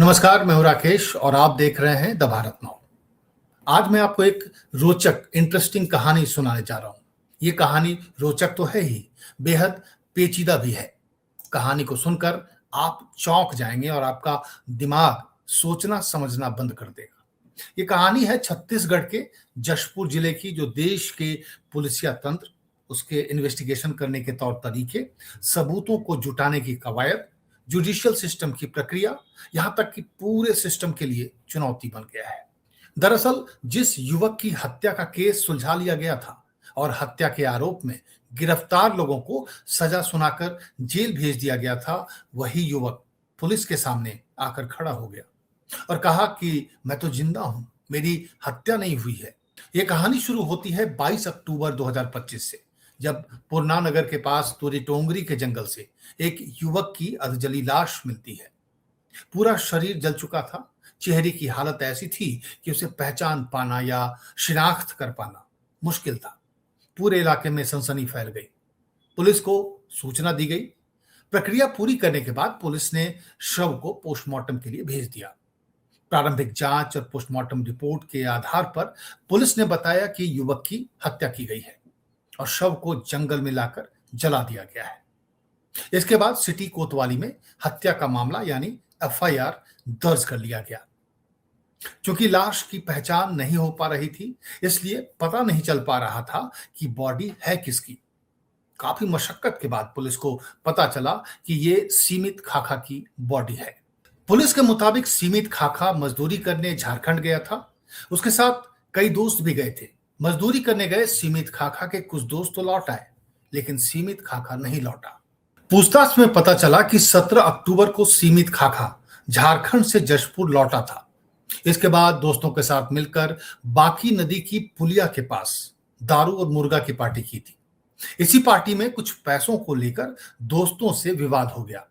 नमस्कार, मैं हूं राकेश और आप देख रहे हैं द भारत नाउ। आज मैं आपको एक रोचक इंटरेस्टिंग कहानी सुनाने जा रहा हूं। ये कहानी रोचक तो है ही, बेहद पेचीदा भी है। कहानी को सुनकर आप चौंक जाएंगे और आपका दिमाग सोचना समझना बंद कर देगा। ये कहानी है छत्तीसगढ़ के जशपुर जिले की, जो देश के पुलिसिया तंत्र, उसके इन्वेस्टिगेशन करने के तौर तरीके, सबूतों को जुटाने की कवायद, जुडिशियल सिस्टम की प्रक्रिया, यहां तक कि पूरे सिस्टम के लिए चुनौती बन गया है। दरअसल जिस युवक की हत्या का केस सुलझा लिया गया था और हत्या के आरोप में गिरफ्तार लोगों को सजा सुनाकर जेल भेज दिया गया था, वही युवक पुलिस के सामने आकर खड़ा हो गया और कहा कि मैं तो जिंदा हूं, मेरी हत्या नहीं हुई है। यह कहानी शुरू होती है 22 अक्टूबर 2025 से, जब पुरना नगर के पास तोरी टोंगरी के जंगल से एक युवक की अधजली लाश मिलती है। पूरा शरीर जल चुका था। चेहरे की हालत ऐसी थी कि उसे पहचान पाना या शिनाख्त कर पाना मुश्किल था। पूरे इलाके में सनसनी फैल गई। पुलिस को सूचना दी गई। प्रक्रिया पूरी करने के बाद पुलिस ने शव को पोस्टमार्टम के लिए भेज दिया। प्रारंभिक जांच और पोस्टमार्टम रिपोर्ट के आधार पर पुलिस ने बताया कि युवक की हत्या की गई है और शव को जंगल में लाकर जला दिया गया है। इसके बाद सिटी कोतवाली में हत्या का मामला यानी एफआईआर दर्ज कर लिया गया। क्योंकि लाश की पहचान नहीं हो पा रही थी, इसलिए पता नहीं चल पा रहा था कि बॉडी है किसकी। काफी मशक्कत के बाद पुलिस को पता चला कि ये सीमित खाखा की बॉडी है। पुलिस के मुताबिक सीमित खाखा मजदूरी करने झारखंड गया था। उसके साथ कई दोस्त भी गए थे। मजदूरी करने गए सीमित खाखा के कुछ दोस्त तो लौट आए, लेकिन सीमित खाखा नहीं लौटा। पूछताछ में पता चला कि 17 अक्टूबर को सीमित खाखा झारखंड से जशपुर लौटा था। इसके बाद दोस्तों के साथ मिलकर बाकी नदी की पुलिया के पास दारू और मुर्गा की पार्टी की थी। इसी पार्टी में कुछ पैसों को लेकर दोस्तों से विवाद हो गया।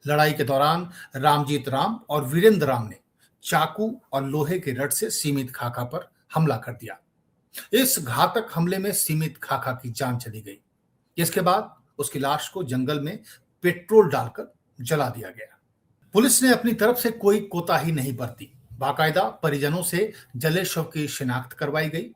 लड़ाई के दौरान रामजीत राम और वीरेंद्र राम ने चाकू और लोहे के रड से सीमित खाखा पर हमला कर दिया। इस घातक हमले में सीमित खाखा की जान चली गई। इसके बाद उसकी लाश को जंगल में पेट्रोल डालकर जला दिया गया। पुलिस ने अपनी तरफ से कोई कोताही नहीं बरती। बाकायदा परिजनों से जले शव की शिनाख्त करवाई गई।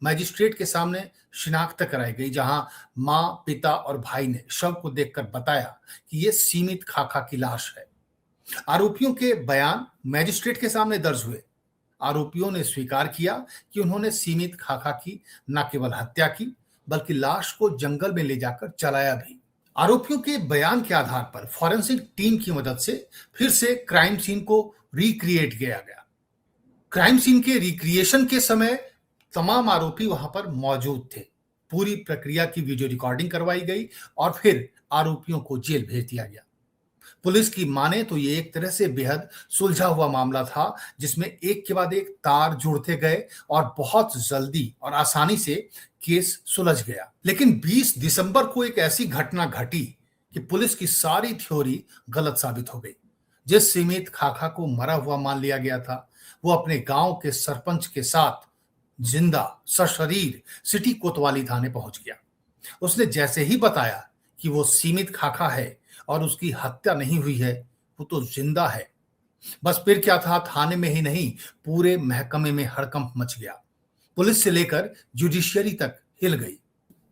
मजिस्ट्रेट के सामने शिनाख्त कराई गई, जहां मां, पिता और भाई ने शव को देखकर बताया कि यह सीमित खाखा की लाश है। आरोपियों के बयान मजिस्ट्रेट के सामने दर्ज हुए। आरोपियों ने स्वीकार किया कि उन्होंने सीमित खाखा की न केवल हत्या की, बल्कि लाश को जंगल में ले जाकर जलाया भी। आरोपियों के बयान के आधार पर फॉरेंसिक टीम की मदद से फिर से क्राइम सीन को रिक्रिएट किया गया। क्राइम सीन के रिक्रिएशन के समय तमाम आरोपी वहां पर मौजूद थे। पूरी प्रक्रिया की वीडियो रिकॉर्डिंग करवाई गई और फिर आरोपियों को जेल भेज दिया गया। पुलिस की माने तो ये एक तरह से बेहद सुलझा हुआ मामला था, जिसमें एक के बाद एक तार जुड़ते गए और बहुत जल्दी और आसानी से केस सुलझ गया। लेकिन 20 दिसंबर को एक ऐसी घटना घटी कि पुलिस की सारी थ्योरी गलत साबित हो गई। जिस सीमित खाखा को मरा हुआ मान लिया गया था, वो अपने गांव के सरपंच के साथ जिंदा सशरीर सिटी कोतवाली थाने पहुंच गया। उसने जैसे ही बताया कि वो सीमित खाखा है और उसकी हत्या नहीं हुई है, वो तो जिंदा है, बस फिर क्या था, थाने में ही नहीं पूरे महकमे में हड़कंप मच गया। पुलिस से लेकर जुडिशियरी तक हिल गई।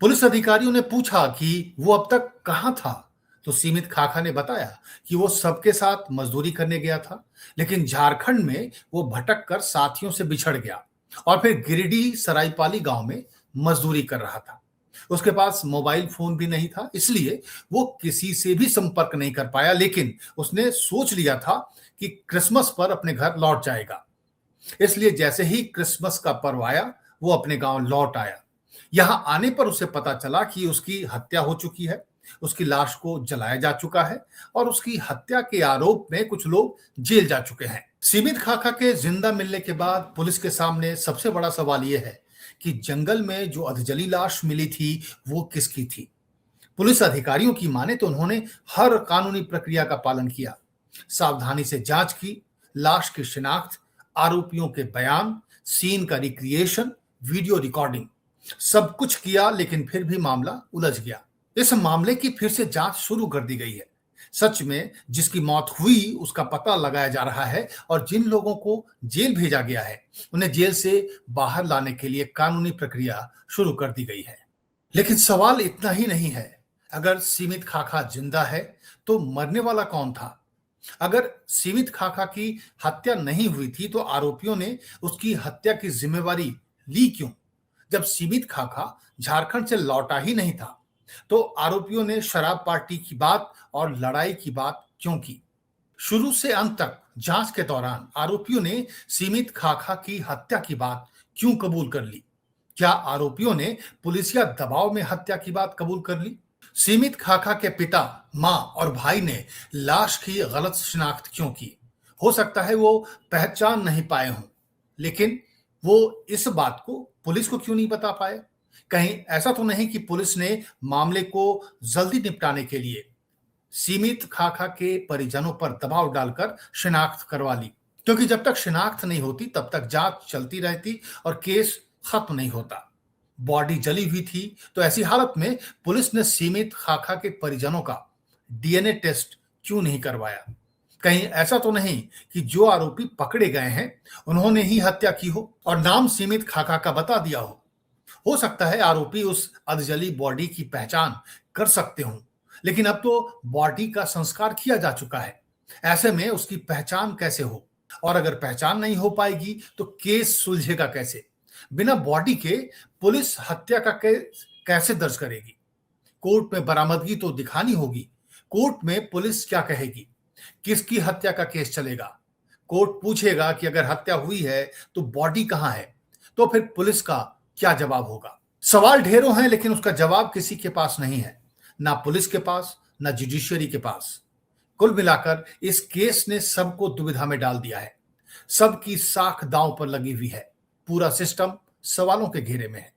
पुलिस अधिकारियों ने पूछा कि वो अब तक कहां था, तो सीमित खाखा ने बताया कि वो सबके साथ मजदूरी करने गया था, लेकिन झारखंड में वो भटक कर साथियों से बिछड़ गया और फिर गिरिडीह सरायपाली गांव में मजदूरी कर रहा था। उसके पास मोबाइल फोन भी नहीं था, इसलिए वो किसी से भी संपर्क नहीं कर पाया, लेकिन उसने सोच लिया था कि क्रिसमस पर अपने घर लौट जाएगा। इसलिए जैसे ही क्रिसमस का पर्व आया, वो अपने गांव लौट आया। यहां आने पर उसे पता चला कि उसकी हत्या हो चुकी है, उसकी लाश को जलाया जा चुका है और उसकी हत्या के आरोप में कुछ लोग जेल जा चुके हैं। सीमित खाखा के जिंदा मिलने के बाद पुलिस के सामने सबसे बड़ा सवाल यह है कि जंगल में जो अधजली लाश मिली थी, वो किसकी थी। पुलिस अधिकारियों की माने तो उन्होंने हर कानूनी प्रक्रिया का पालन किया, सावधानी से जांच की, लाश की शिनाख्त, आरोपियों के बयान, सीन का रिक्रिएशन, वीडियो रिकॉर्डिंग, सब कुछ किया, लेकिन फिर भी मामला उलझ गया। इस मामले की फिर से जांच शुरू कर दी गई है। सच में जिसकी मौत हुई उसका पता लगाया जा रहा है और जिन लोगों को जेल भेजा गया है उन्हें जेल से बाहर लाने के लिए कानूनी प्रक्रिया शुरू कर दी गई है। लेकिन सवाल इतना ही नहीं है। अगर सीमित खाखा जिंदा है तो मरने वाला कौन था? अगर सीमित खाखा की हत्या नहीं हुई थी तो आरोपियों ने उसकी हत्या की जिम्मेवारी ली क्यों? जब सीमित खाखा झारखंड से लौटा ही नहीं था तो आरोपियों ने शराब पार्टी की बात और लड़ाई की बात क्यों की? शुरू से अंत तक जांच के दौरान आरोपियों ने सीमित खाखा की हत्या की बात क्यों कबूल कर ली? क्या आरोपियों ने पुलिसिया दबाव में हत्या की बात कबूल कर ली? सीमित खाखा के पिता, मां और भाई ने लाश की गलत शिनाख्त क्यों की? हो सकता है वो पहचान नहीं पाए हों, लेकिन वो इस बात को पुलिस को क्यों नहीं बता पाए? कहीं ऐसा तो नहीं कि पुलिस ने मामले को जल्दी निपटाने के लिए सीमित खाखा के परिजनों पर दबाव डालकर शिनाख्त करवा ली? क्योंकि जब तक शिनाख्त नहीं होती तब तक जांच चलती रहती और केस खत्म नहीं होता। बॉडी जली हुई थी तो ऐसी हालत में पुलिस ने सीमित खाखा के परिजनों का डीएनए टेस्ट क्यों नहीं करवाया? कहीं ऐसा तो नहीं कि जो आरोपी पकड़े गए हैं उन्होंने ही हत्या की हो और नाम सीमित खाखा का बता दिया हो? हो सकता है आरोपी उस अधजली बॉडी की पहचान कर सकते हों, लेकिन अब तो बॉडी का संस्कार किया जा चुका है। ऐसे में उसकी पहचान कैसे हो? और अगर पहचान नहीं हो पाएगी तो केस सुलझेगा कैसे? बिना बॉडी के पुलिस हत्या का केस कैसे दर्ज करेगी? कोर्ट में बरामदगी तो दिखानी होगी। कोर्ट में पुलिस क्या कहेगी? किसकी हत्या का केस चलेगा? कोर्ट पूछेगा कि अगर हत्या हुई है तो बॉडी कहां है? तो फिर पुलिस का क्या जवाब होगा? सवाल ढेरों हैं लेकिन उसका जवाब किसी के पास नहीं है। ना पुलिस के पास, ना जुडिशियरी के पास। कुल मिलाकर इस केस ने सबको दुविधा में डाल दिया है। सबकी साख दांव पर लगी हुई है। पूरा सिस्टम सवालों के घेरे में है।